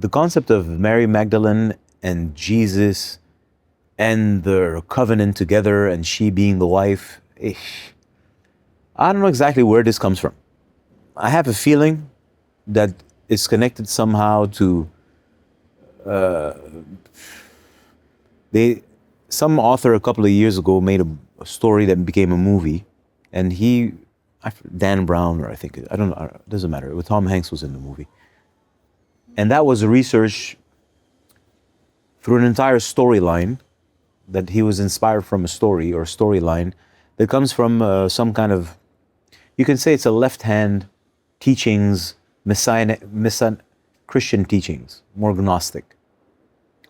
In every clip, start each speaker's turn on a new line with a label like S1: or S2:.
S1: the concept of Mary Magdalene and Jesus and their covenant together and she being the wife, I don't know exactly where this comes from. I have a feeling that it's connected somehow to some author a couple of years ago made a story that became a movie, and Dan Brown, or I don't know, it doesn't matter. Tom Hanks was in the movie, and that was a research through an entire storyline that he was inspired from a story or storyline that comes from some kind of, you can say it's a left-hand teachings, messianic Christian teachings, more Gnostic,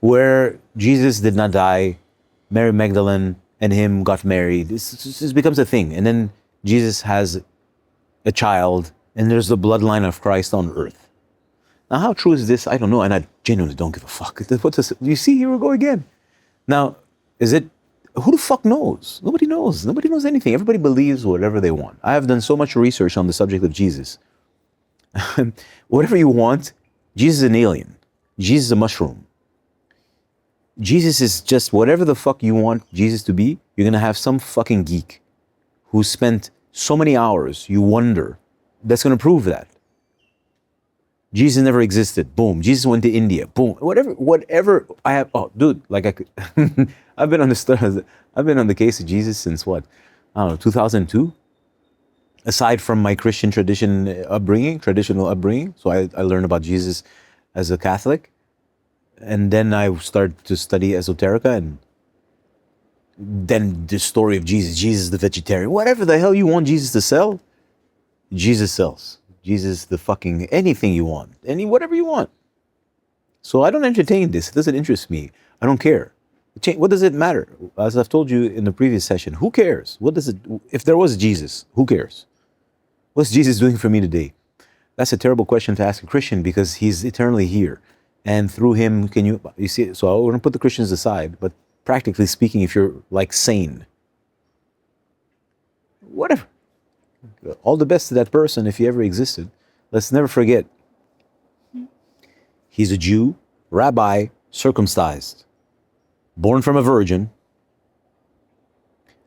S1: where Jesus did not die, Mary Magdalene and him got married. This becomes a thing. And then Jesus has a child, and there's the bloodline of Christ on earth. Now, how true is this? I don't know, and I genuinely don't give a fuck. You see, here we go again. Now, who the fuck knows? Nobody knows. Nobody knows anything. Everybody believes whatever they want. I have done so much research on the subject of Jesus. Whatever you want, Jesus is an alien. Jesus is a mushroom. Jesus is just whatever the fuck you want Jesus to be. You're gonna have some fucking geek who spent so many hours, you wonder, that's gonna prove that. Jesus never existed. Boom. Jesus went to India. Boom. Whatever I have. Oh, dude, like I could. I've been on the case of Jesus since what? I don't know, 2002. Aside from my Christian traditional upbringing, so I learned about Jesus as a Catholic, and then I started to study esoterica, and then the story of Jesus the vegetarian, whatever the hell you want Jesus to sell, Jesus sells. Jesus the fucking anything you want, whatever you want. So I don't entertain this. It doesn't interest me. I don't care. What does it matter? As I've told you in the previous session, who cares? If there was Jesus, who cares? What's Jesus doing for me today? That's a terrible question to ask a Christian because he's eternally here. And through him, you see, so I want to put the Christians aside, but practically speaking, if you're like sane, whatever. All the best to that person if he ever existed. Let's never forget, he's a Jew, rabbi, circumcised, born from a virgin,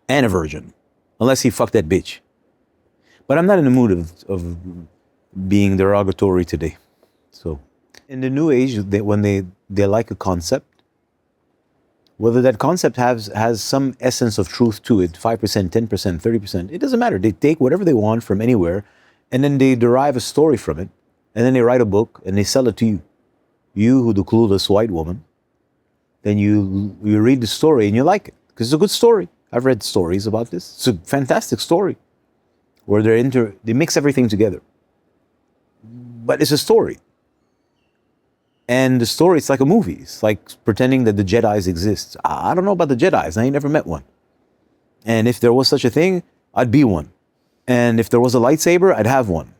S1: and a virgin, unless he fucked that bitch. But I'm not in the mood of being derogatory today. So, in the New Age, when they like a concept, whether that concept has some essence of truth to it, 5%, 10%, 30%, it doesn't matter. They take whatever they want from anywhere, and then they derive a story from it, and then they write a book, and they sell it to you. You, who the clueless white woman, then you read the story, and you like it, because it's a good story. I've read stories about this. It's a fantastic story, where they mix everything together. But it's a story. And the story, it's like a movie. It's like pretending that the Jedis exist. I don't know about the Jedis. I ain't never met one. And if there was such a thing, I'd be one. And if there was a lightsaber, I'd have one.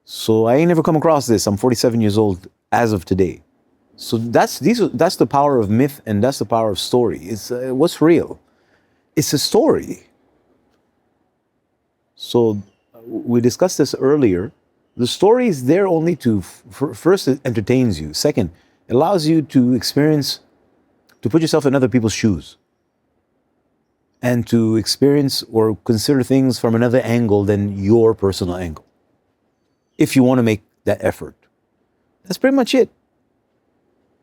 S1: So I ain't never come across this. I'm 47 years old as of today. So that's the power of myth, and that's the power of story. It's what's real. It's a story. So we discussed this earlier. The story is there only first, it entertains you. Second, it allows you to put yourself in other people's shoes. And to experience or consider things from another angle than your personal angle. If you want to make that effort. That's pretty much it.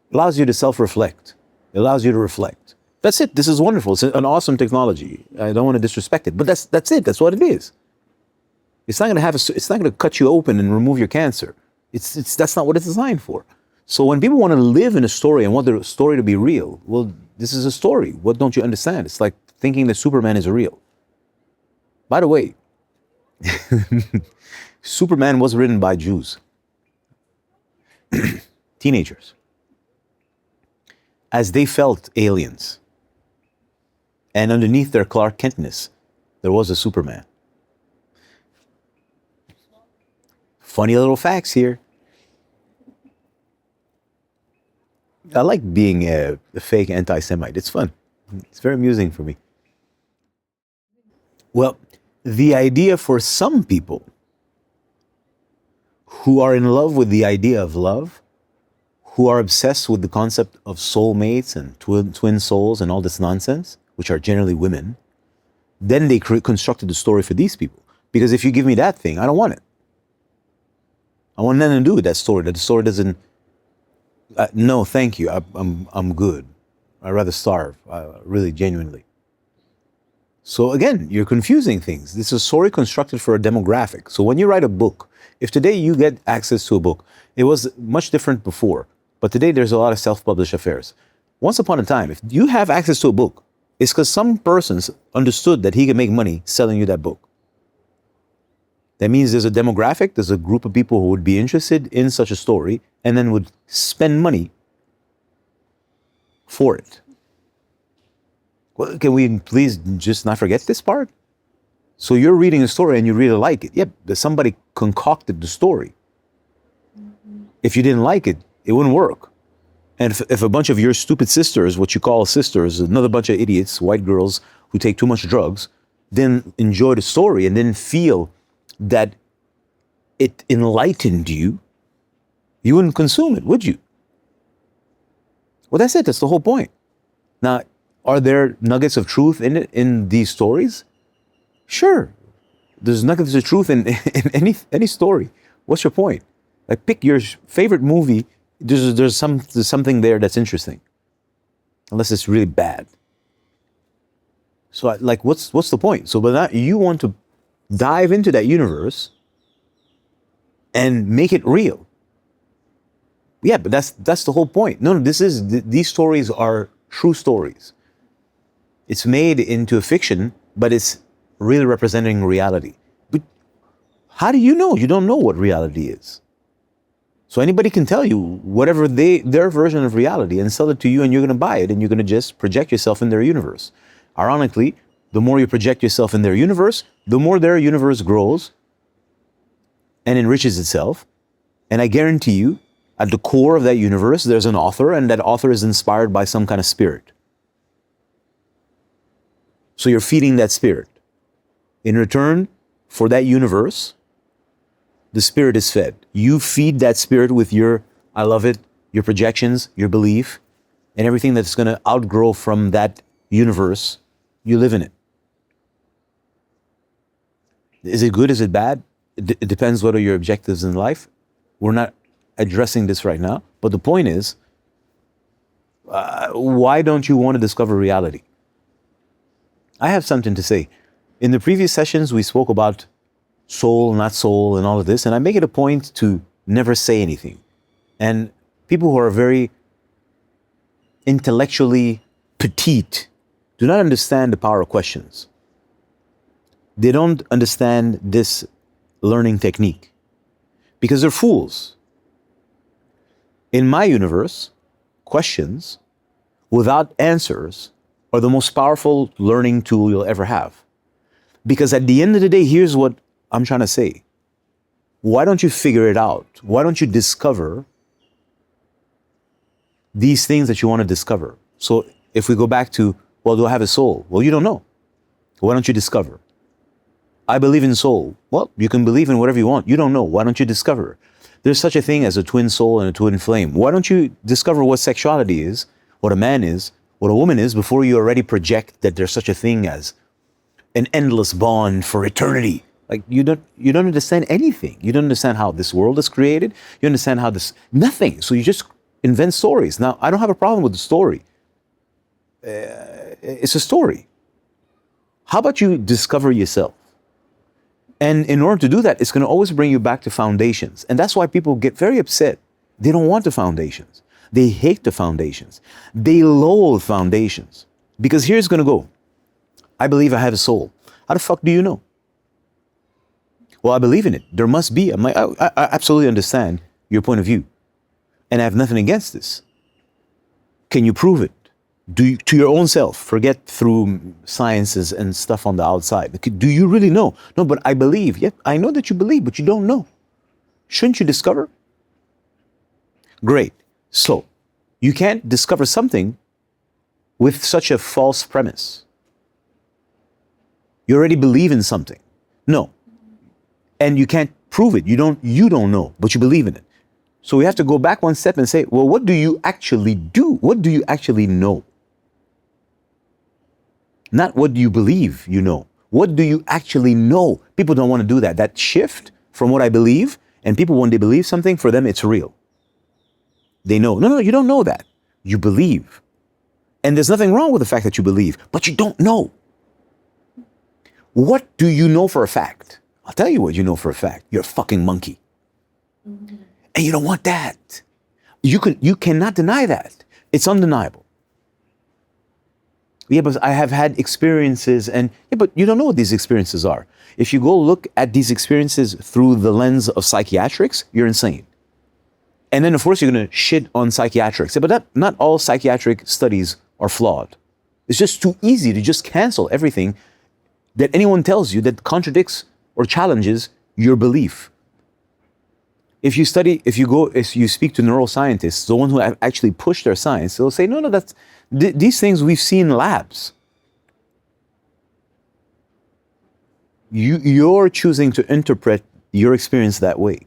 S1: It allows you to self-reflect. It allows you to reflect. That's it. This is wonderful. It's an awesome technology. I don't want to disrespect it, but that's it. That's what it is. It's not going to cut you open and remove your cancer. That's not what it's designed for. So when people want to live in a story and want the story to be real, well, this is a story. What don't you understand? It's like thinking that Superman is real. By the way, Superman was written by Jews. Teenagers. As they felt aliens. And underneath their Clark Kentness, there was a Superman. Funny little facts here. I like being a fake anti-Semite. It's fun. It's very amusing for me. Well, the idea for some people who are in love with the idea of love who are obsessed with the concept of soulmates and twin souls and all this nonsense, which are generally women, then they constructed the story for these people. Because if you give me that thing, I don't want it. I want nothing to do with that story. That the story doesn't. No, thank you. I'm good. I'd rather starve. Really, genuinely. So again, you're confusing things. This is a story constructed for a demographic. So when you write a book, if today you get access to a book, it was much different before. But today there's a lot of self-published affairs. Once upon a time, if you have access to a book, it's because some persons understood that he can make money selling you that book. That means there's a demographic, there's a group of people who would be interested in such a story and then would spend money for it. Well, can we please just not forget this part? So you're reading a story and you really like it. Yep, somebody concocted the story. If you didn't like it, it wouldn't work. And if a bunch of your stupid sisters, what you call sisters, another bunch of idiots, white girls who take too much drugs, then enjoy the story and then feel that it enlightened you, you wouldn't consume it, would you? Well, that's it. That's the whole point. Now, are there nuggets of truth in it, in these stories? Sure. There's nuggets of truth in any story. What's your point? Like, pick your favorite movie. There's something there that's interesting, unless it's really bad. So, like, what's the point? So, but now you want to dive into that universe and make it real. Yeah, but that's the whole point. No, these stories are true stories. It's made into a fiction, but it's really representing reality. But how do you know? You don't know what reality is. So anybody can tell you whatever their version of reality and sell it to you, and you're going to buy it, and you're going to just project yourself in their universe. Ironically, the more you project yourself in their universe, the more their universe grows and enriches itself. And I guarantee you, at the core of that universe, there's an author, and that author is inspired by some kind of spirit. So you're feeding that spirit. In return for that universe, the spirit is fed. You feed that spirit with your, I love it, your projections, your belief, and everything that's going to outgrow from that universe. You live in it. Is it good? Is it bad? It depends what are your objectives in life. We're not addressing this right now. But the point is, why don't you want to discover reality? I have something to say. In the previous sessions, we spoke about soul, not soul, and all of this, and I make it a point to never say anything. And people who are very intellectually petite do not understand the power of questions. They don't understand this learning technique because they're fools. In my universe, questions without answers are the most powerful learning tool you'll ever have. Because at the end of the day, here's what I'm trying to say. Why don't you figure it out? Why don't you discover these things that you want to discover? So if we go back to, well, do I have a soul? Well, you don't know. Why don't you discover? I believe in soul. Well, you can believe in whatever you want. You don't know. Why don't you discover? There's such a thing as a twin soul and a twin flame. Why don't you discover what sexuality is, what a man is, what a woman is, before you already project that there's such a thing as an endless bond for eternity? Like, you don't understand anything. You don't understand how this world is created. You understand how nothing. So you just invent stories. Now, I don't have a problem with the story. It's a story. How about you discover yourself? And in order to do that, it's going to always bring you back to foundations. And that's why people get very upset. They don't want the foundations. They hate the foundations. They loathe foundations. Because here's going to go. I believe I have a soul. How the fuck do you know? Well, I believe in it. There must be. I absolutely understand your point of view. And I have nothing against this. Can you prove it? To your own self. Forget through sciences and stuff on the outside. Do you really know? No, but I believe. Yep, I know that you believe, but you don't know. Shouldn't you discover? Great. So, you can't discover something with such a false premise. You already believe in something. No. And you can't prove it. You don't know, but you believe in it. So we have to go back one step and say, well, what do you actually do? What do you actually know? Not what do you believe you know. What do you actually know? People don't want to do that. That shift from what I believe, and people, when they believe something, for them it's real. They know. No, you don't know that. You believe. And there's nothing wrong with the fact that you believe, but you don't know. What do you know for a fact? I'll tell you what you know for a fact. You're a fucking monkey. And you don't want that. You cannot deny that. It's undeniable. Yeah, but I have had experiences, and yeah, but you don't know what these experiences are. If you go look at these experiences through the lens of psychiatrics, you're insane. And then of course you're going to shit on psychiatrics. But not all psychiatric studies are flawed. It's just too easy to just cancel everything that anyone tells you that contradicts or challenges your belief. If you speak to neuroscientists, the ones who have actually pushed their science, they'll say, no, these things we've seen in labs. You're choosing to interpret your experience that way.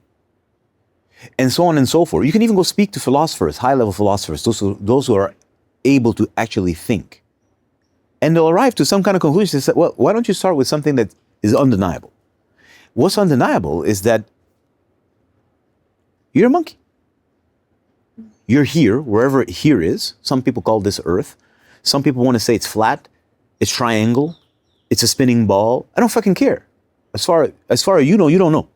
S1: And so on and so forth. You can even go speak to philosophers, high-level philosophers, those who are able to actually think. And they'll arrive to some kind of conclusion. They say, well, why don't you start with something that is undeniable? What's undeniable is that you're a monkey. You're here, wherever here is. Some people call this Earth. Some people want to say it's flat, it's triangle, it's a spinning ball. I don't fucking care. As far as you know, you don't know.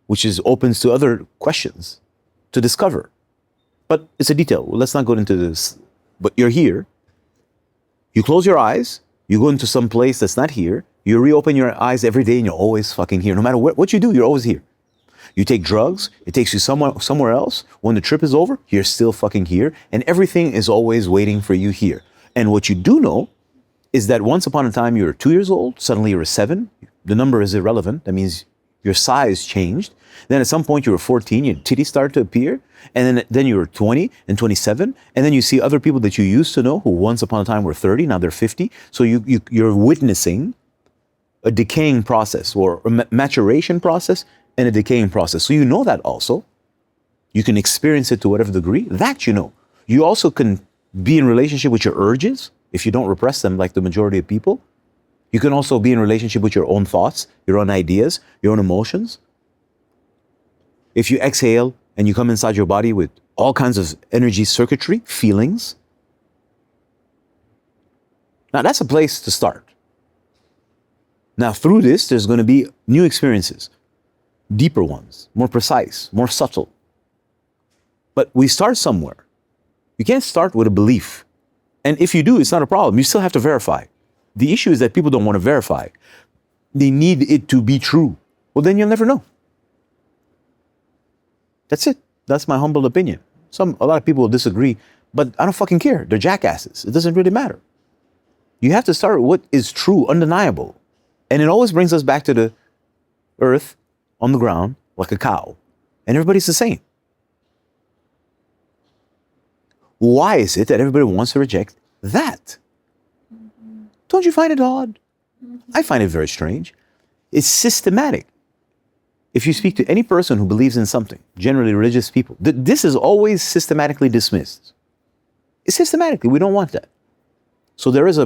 S1: Which is opens to other questions to discover. But it's a detail. Well, let's not go into this. But you're here. You close your eyes. You go into some place that's not here. You reopen your eyes every day and you're always fucking here. No matter what you do, you're always here. You take drugs, it takes you somewhere else. When the trip is over, you're still fucking here. And everything is always waiting for you here. And what you do know is that once upon a time, you're 2 years old, suddenly you're 7. The number is irrelevant. That means your size changed. Then at some point you were 14, your titties started to appear. And then you were 20 and 27. And then you see other people that you used to know who once upon a time were 30, now they're 50. So you're witnessing a decaying process or a maturation process and a decaying process. So you know that also. You can experience it to whatever degree. That you know. You also can be in relationship with your urges if you don't repress them like the majority of people. You can also be in relationship with your own thoughts, your own ideas, your own emotions. If you exhale and you come inside your body with all kinds of energy circuitry, feelings. Now that's a place to start. Now through this, there's going to be new experiences, deeper ones, more precise, more subtle. But we start somewhere. You can't start with a belief. And if you do, it's not a problem. You still have to verify. The issue is that people don't want to verify. They need it to be true. Well, then you'll never know. That's it. That's my humble opinion. A lot of people will disagree, but I don't fucking care. They're jackasses. It doesn't really matter. You have to start with what is true, undeniable. And it always brings us back to the earth on the ground like a cow. And everybody's the same. Why is it that everybody wants to reject that? Don't you find it odd? I find it very strange. It's systematic. If you speak to any person who believes in something, generally religious people, this is always systematically dismissed. It's systematically, we don't want that. So there is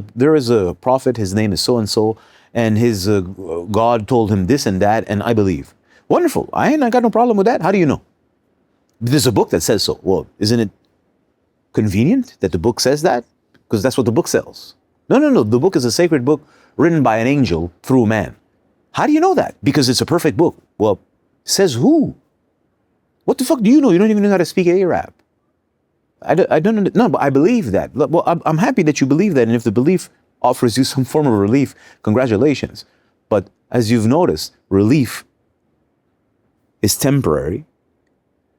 S1: a prophet, his name is so-and-so, and his God told him this and that, and I believe. Wonderful, I ain't got no problem with that. How do you know? There's a book that says so. Well, isn't it convenient that the book says that? Because that's what the book sells. No. The book is a sacred book written by an angel through a man. How do you know that? Because it's a perfect book. Well, says who? What the fuck do you know? You don't even know how to speak Arab. I don't know, but I believe that. Well, I'm happy that you believe that. And if the belief offers you some form of relief, congratulations. But as you've noticed, relief is temporary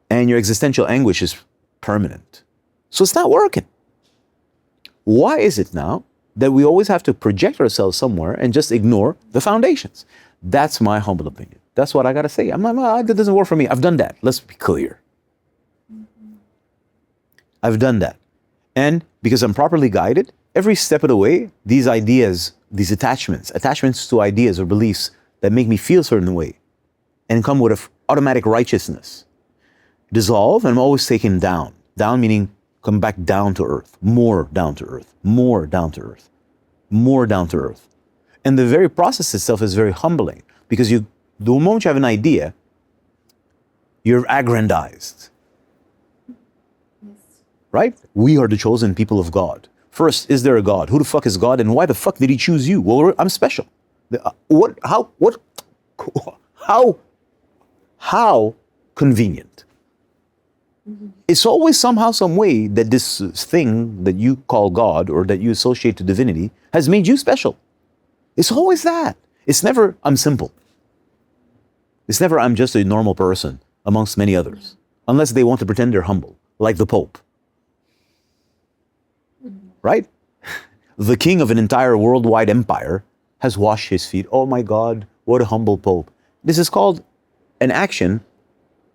S1: and your existential anguish is permanent. So it's not working. Why is it now that we always have to project ourselves somewhere and just ignore the foundations? That's my humble opinion. That's what I got to say. That doesn't work for me. I've done that. Let's be clear. I've done that. And because I'm properly guided, every step of the way, these ideas, these attachments to ideas or beliefs that make me feel a certain way and come with an automatic righteousness dissolve, and I'm always taken down. Down meaning come back down to earth, more down to earth, more down to earth, more down to earth. And the very process itself is very humbling because the moment you have an idea, you're aggrandized. Right? We are the chosen people of God. First, is there a God? Who the fuck is God, and why the fuck did he choose you? Well, I'm special. How convenient. It's always somehow, some way that this thing that you call God or that you associate to divinity has made you special. It's always that. It's never, I'm simple. It's never, I'm just a normal person amongst many others, unless they want to pretend they're humble, like the Pope. Right? The king of an entire worldwide empire has washed his feet. Oh my God, what a humble Pope. This is called an action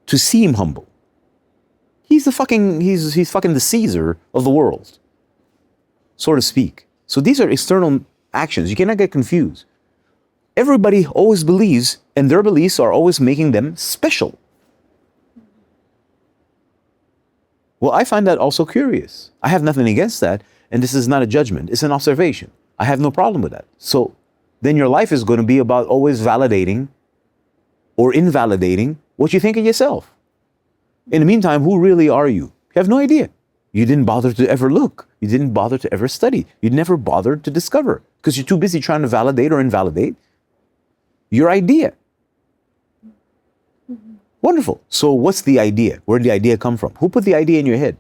S1: to seem humble. He's fucking the Caesar of the world, so to speak. So these are external actions. You cannot get confused. Everybody always believes, and their beliefs are always making them special. Well, I find that also curious. I have nothing against that, and this is not a judgment. It's an observation. I have no problem with that. So then your life is going to be about always validating or invalidating what you think of yourself. In the meantime, who really are you? You have no idea. You didn't bother to ever look. You didn't bother to ever study. You never bothered to discover because you're too busy trying to validate or invalidate your idea. Wonderful. So what's the idea? Where did the idea come from? Who put the idea in your head?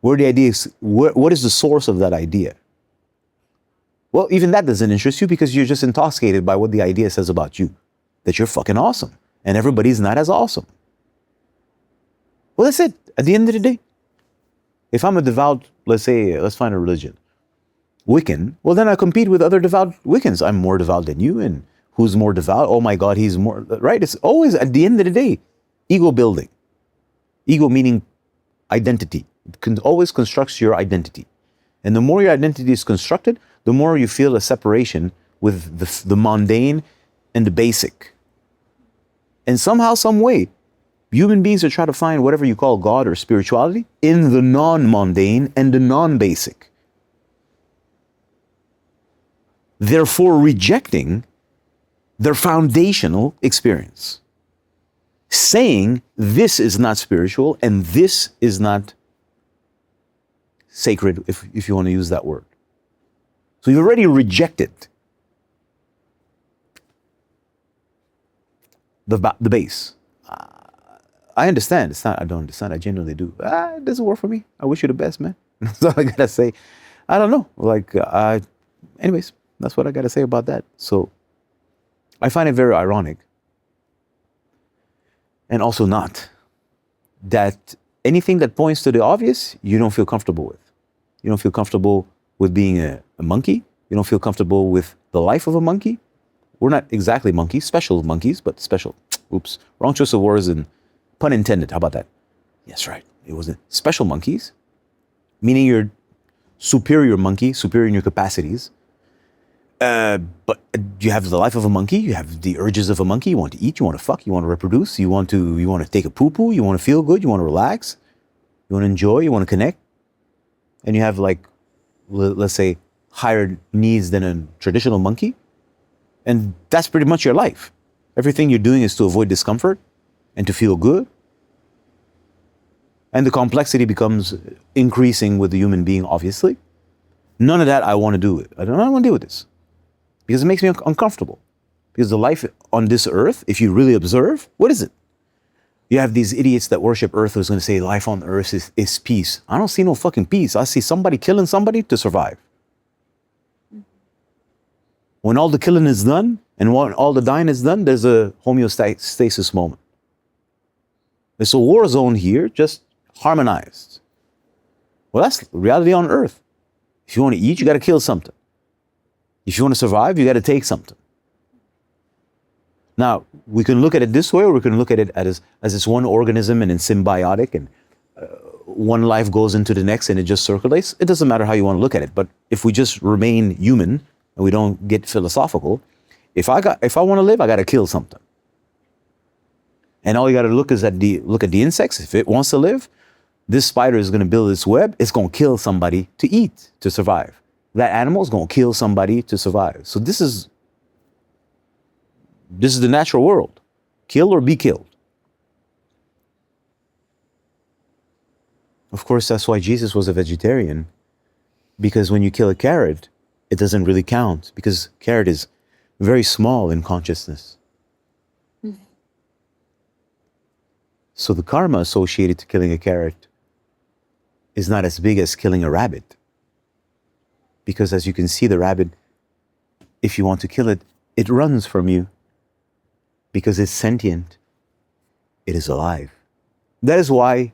S1: What is the source of that idea? Well, even that doesn't interest you because you're just intoxicated by what the idea says about you. That you're fucking awesome. And everybody's not as awesome. Well, that's it. At the end of the day. If I'm a devout, let's find a religion, Wiccan, well then I compete with other devout Wiccans. I'm more devout than you, and who's more devout? Oh my God, he's more, right? It's always, at the end of the day, ego building. Ego meaning identity. It always constructs your identity. And the more your identity is constructed, the more you feel a separation with the mundane and the basic. And somehow, some way, human beings are trying to find whatever you call God or spirituality in the non-mundane and the non-basic. Therefore rejecting their foundational experience. Saying this is not spiritual and this is not sacred, if you want to use that word. So you've already rejected the base. I understand. It's not, I don't understand. I genuinely do. It doesn't work for me. I wish you the best, man. That's all I gotta say. I don't know. Anyways, that's what I gotta say about that. So I find it very ironic, and also not, that anything that points to the obvious, you don't feel comfortable with. You don't feel comfortable with being a monkey. You don't feel comfortable with the life of a monkey. We're not exactly monkeys, special monkeys, but special. Oops, wrong choice of words and pun intended. How about that? Yes, right. It wasn't special monkeys, meaning you're superior monkey, superior in your capacities. But you have the life of a monkey. You have the urges of a monkey. You want to eat. You want to fuck. You want to reproduce. You want to take a poo-poo. You want to feel good. You want to relax. You want to enjoy. You want to connect. And you have, like, let's say, higher needs than a traditional monkey. And that's pretty much your life. Everything you're doing is to avoid discomfort and to feel good. And the complexity becomes increasing with the human being, obviously. None of that I want to do. I don't want to deal with this. Because it makes me uncomfortable. Because the life on this earth, if you really observe, what is it? You have these idiots that worship earth who's going to say life on earth is peace. I don't see no fucking peace. I see somebody killing somebody to survive. When all the killing is done and when all the dying is done, there's a homeostasis moment. It's a war zone here, just harmonized. Well, that's reality on earth. If you want to eat, you got to kill something. If you want to survive, you got to take something. Now, we can look at it this way, or we can look at it as it's one organism and it's symbiotic, and one life goes into the next and it just circulates. It doesn't matter how you want to look at it. But if we just remain human and we don't get philosophical, if I want to live, I got to kill something. And all you got to look at the insects. If it wants to live, this spider is going to build its web. It's going to kill somebody to eat, to survive. That animal is going to kill somebody to survive. So this is the natural world. Kill or be killed. Of course, that's why Jesus was a vegetarian. Because when you kill a carrot, it doesn't really count. Because carrot is very small in consciousness. So the karma associated to killing a carrot is not as big as killing a rabbit. Because as you can see, the rabbit, if you want to kill it, it runs from you. Because it's sentient. It is alive. That is why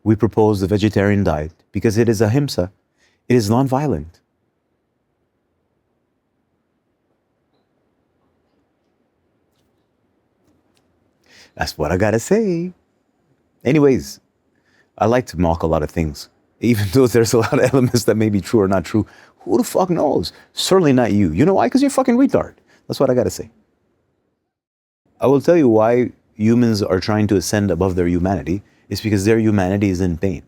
S1: we propose the vegetarian diet. Because it is ahimsa. It is non-violent. That's what I gotta say. Anyways, I like to mock a lot of things. Even though there's a lot of elements that may be true or not true. Who the fuck knows? Certainly not you. You know why? Because you're a fucking retard. That's what I gotta say. I will tell you why humans are trying to ascend above their humanity. It's because their humanity is in pain.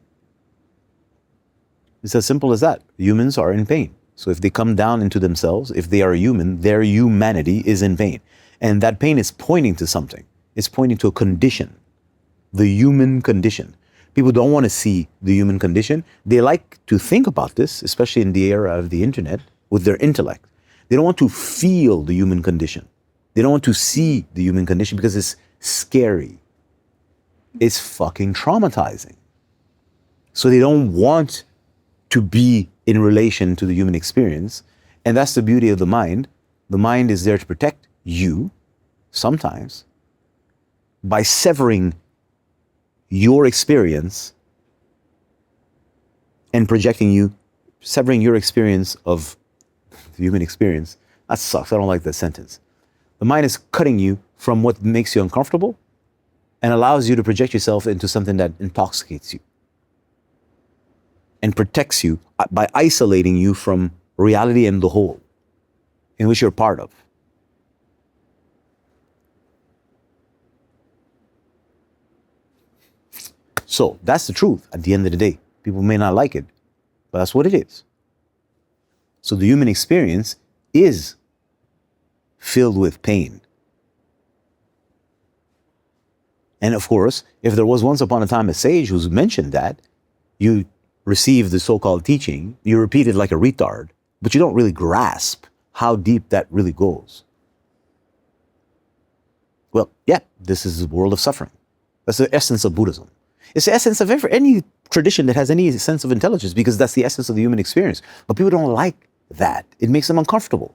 S1: It's as simple as that. Humans are in pain. So if they come down into themselves, if they are human, their humanity is in pain. And that pain is pointing to something. It's pointing to a condition. The human condition. People don't want to see the human condition. They like to think about this, especially in the era of the internet, with their intellect. They don't want to feel the human condition. They don't want to see the human condition because it's scary. It's fucking traumatizing. So they don't want to be in relation to the human experience. And that's the beauty of the mind. The mind is there to protect you, sometimes, by severing your experience and projecting you, severing your experience of the human experience. That sucks. I don't like that sentence. The mind is cutting you from what makes you uncomfortable and allows you to project yourself into something that intoxicates you and protects you by isolating you from reality and the whole in which you're part of. So that's the truth at the end of the day. People may not like it, but that's what it is. So the human experience is filled with pain. And of course, if there was once upon a time a sage who's mentioned that, you receive the so-called teaching, you repeat it like a retard, but you don't really grasp how deep that really goes. Well, yeah, this is the world of suffering. That's the essence of Buddhism. It's the essence of any tradition that has any sense of intelligence, because that's the essence of the human experience. But people don't like that. It makes them uncomfortable.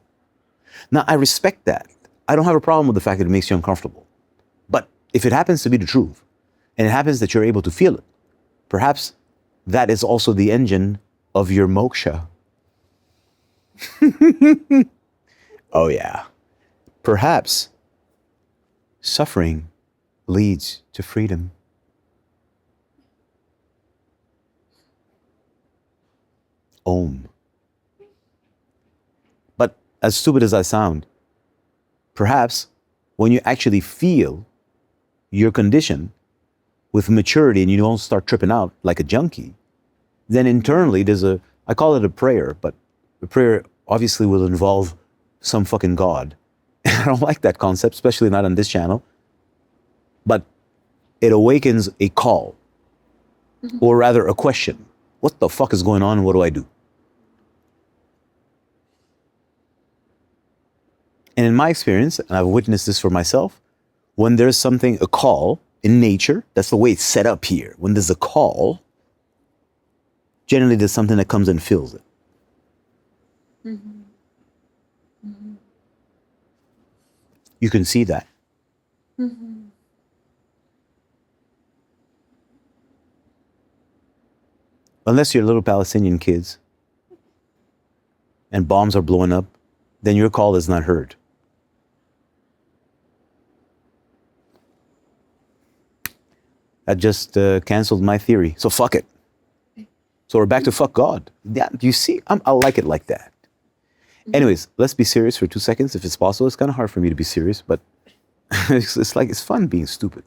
S1: Now, I respect that. I don't have a problem with the fact that it makes you uncomfortable. But if it happens to be the truth, and it happens that you're able to feel it, perhaps that is also the engine of your moksha. Oh yeah. Perhaps suffering leads to freedom. Om. But as stupid as I sound, perhaps when you actually feel your condition with maturity and you don't start tripping out like a junkie, then internally I call it a prayer, but the prayer obviously will involve some fucking God. And I don't like that concept, especially not on this channel. But it awakens a call, or rather a question. What the fuck is going on and what do I do? And in my experience, and I've witnessed this for myself, when there's something, a call in nature, that's the way it's set up here. When there's a call, generally there's something that comes and fills it. Mm-hmm. Mm-hmm. You can see that. Mm-hmm. Unless you're little Palestinian kids and bombs are blowing up, then your call is not heard. That just canceled my theory. So fuck it. So we're back to fuck God. Yeah, do you see? I like it like that. Anyways, let's be serious for 2 seconds if it's possible. It's kind of hard for me to be serious, but It's like, it's fun being stupid.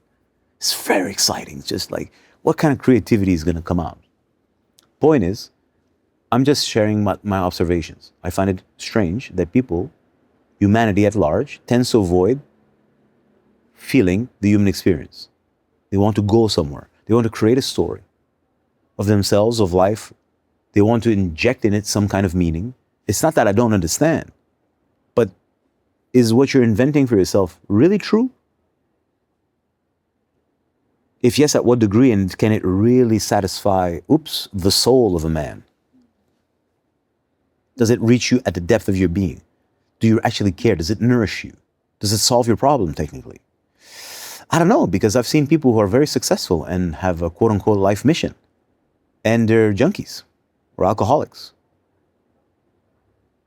S1: It's very exciting. It's just like, what kind of creativity is going to come out? Point is, I'm just sharing my observations. I find it strange that people, humanity at large, tends to avoid feeling the human experience. They want to go somewhere. They want to create a story of themselves, of life. They want to inject in it some kind of meaning. It's not that I don't understand, but is what you're inventing for yourself really true? If yes, at what degree, and can it really satisfy, the soul of a man? Does it reach you at the depth of your being? Do you actually care? Does it nourish you? Does it solve your problem technically? I don't know, because I've seen people who are very successful and have a quote unquote life mission, and they're junkies or alcoholics.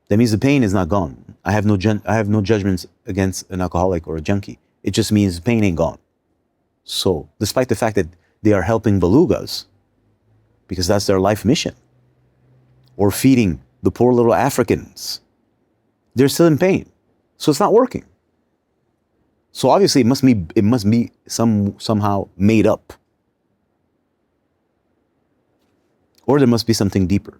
S1: That means the pain is not gone. I have no judgments against an alcoholic or a junkie. It just means the pain ain't gone. So, despite the fact that they are helping belugas, because that's their life mission, or feeding the poor little Africans, they're still in pain. So it's not working. So obviously it must be somehow made up. Or there must be something deeper.